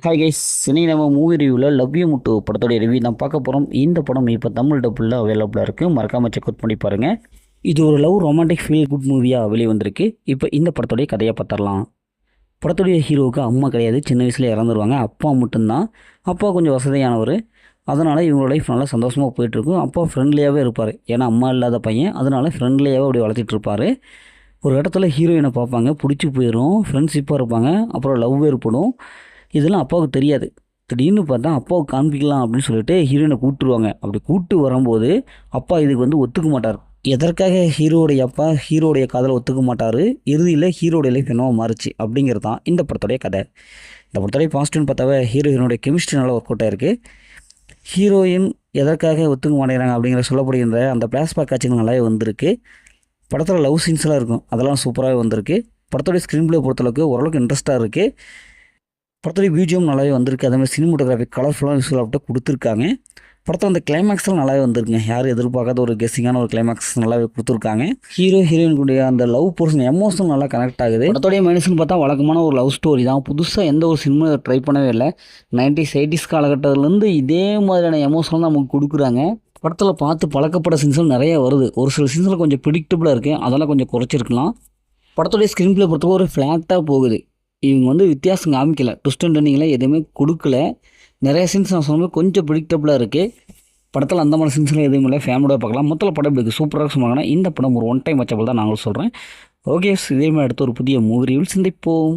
Hi guys, இன்னைக்கு நம்ம movie ரிவ்யூவில் லவ் யூ முட்டு படத்தோடைய ரிவ்யூ தான் பார்க்க போகிறோம். இந்த படம் இப்போ தமிழ் டப்புல அவைலபிளாக இருக்குது. மறக்காமல் செக் அவுட் பண்ணி பாருங்கள். இது ஒரு லவ் ரொமான்டிக் ஃபீல் குட் மூவியாக வெளியே வந்திருக்கு. இப்போ இந்த படத்தோடைய கதையை பார்த்துடலாம். படத்துடைய ஹீரோவுக்கு அம்மா கிடையாது, சின்ன வயசில் இறந்துருவாங்க. அப்பா மட்டும்தான். அப்பா கொஞ்சம் வசதியானவர். அதனால் இவங்களோட லைஃப் நல்லா சந்தோஷமாக போயிட்டுருக்கும். அப்பா ஃப்ரெண்ட்லியாகவே இருப்பார். ஏன்னா அம்மா இல்லாத பையன், அதனால் ஃப்ரெண்ட்லியாகவே அப்படி வளர்த்திட்டு இருப்பார். ஒரு இடத்துல ஹீரோயினை பார்ப்பாங்க, பிடிச்சி போயிடும், ஃப்ரெண்ட்ஷிப்பாக இருப்பாங்க. அப்புறம் லவ் ஏற்படும். இதெல்லாம் அப்பாவுக்கு தெரியாது. திடீர்னு பார்த்தா அப்பாவுக்கு காண்பிக்கலாம் அப்படின்னு சொல்லிட்டு ஹீரோயினை கூப்பிட்டுருவாங்க. அப்படி கூப்பிட்டு வரும்போது அப்பா இதுக்கு ஒத்துக்க மாட்டார். எதற்காக ஹீரோடைய அப்பா ஹீரோடைய காதலை ஒத்துக்க மாட்டார். இறுதியில் ஹீரோடைய லைஃப் என்னவோ மாறுச்சு அப்படிங்கிறது தான் இந்த படத்துடைய கதை. இந்த படத்துடைய பாசிட்டிவ்னு பார்த்தாவே ஹீரோயினுடைய கெமிஸ்ட்ரி நல்லா ஒர்க் அவுட் ஆயிருக்கு. ஹீரோயின் எதற்காக ஒத்துக்க மாட்டேங்கிறாங்க அப்படிங்கிற சொல்லப்படுகின்ற அந்த பிளாஷ்பேக் காட்சிகள் நல்லாவே வந்திருக்கு. படத்தில் லவ் சீன்ஸ்லாம் இருக்கும், அதெல்லாம் சூப்பராகவே வந்திருக்கு. படத்துடைய ஸ்க்ரீன் பிளே பொறுத்தளவுக்கு ஓரளவுக்கு இன்ட்ரெஸ்ட்டாக இருக்குது. படத்துடைய பிஜிஎம் நல்லாவே வந்திருக்கு. அதேமாதிரி சினிமோட்டோகிராஃபி கலர்ஃபுல்லாக விஷுவலாக கொடுத்துருக்காங்க. படத்தில் அந்த கிளைமேக்ஸ்லாம் நல்லாவே வந்திருக்குங்க. யாரும் எதிர்பார்க்காத ஒரு கெஸ்ஸிங்கான ஒரு கிளைமேக்ஸ் நல்லாவே கொடுத்துருக்காங்க. ஹீரோ ஹீரோயினுடைய அந்த லவ் போர்ஷன் எமோஷன் நல்லா கனெக்ட் ஆகுது. படத்தோடைய மைனஸ்னு பார்த்தா வழக்கமான ஒரு லவ் ஸ்டோரி தான். புதுசாக எந்த ஒரு சினிமா ட்ரை பண்ணவே இல்லை. 90s 80s காலகட்டத்திலேருந்து இதே மாதிரியான எமோஷன் தான் நமக்கு கொடுக்குறாங்க. படத்தில் பார்த்து பழக்கப்பட்ட சீன்ஸ்லாம் நிறைய வருது. ஒரு சில சீன்ஸில் கொஞ்சம் ப்ரிடிக்டபுளாக இருக்குது, அதெல்லாம் கொஞ்சம் குறைச்சிருக்கலாம். படத்துடைய ஸ்க்ரீன் பிளே பொறுத்தவரை ஒரு ஃப்ளாட்டாக போகுது. இவங்க வித்தியாசம் காமிக்கல, ட்விஸ்ட் அண்ட் டர்னிங்லாம் எதுவுமே கொடுக்கல. நிறைய சீன்ஸ் நான் சொன்னது கொஞ்சம் ப்ரிடிக்டபுளாக இருக்குது. படத்தில் அந்த மாதிரி சீன்ஸ்லாம் எதுவும் இல்லை, ஃபேமிலியோட பார்க்கலாம். மொத்தத்தில் படம் இப்படி சூப்பராக சொன்னாங்கன்னா இந்த படம் ஒரு ஒன் டைம் வச்சப்பல் தான் நாங்களும் சொல்கிறேன். ஓகே, இதே மாதிரி அடுத்த ஒரு புதிய மூவி ரிவ்யூவில் சந்திப்போம்.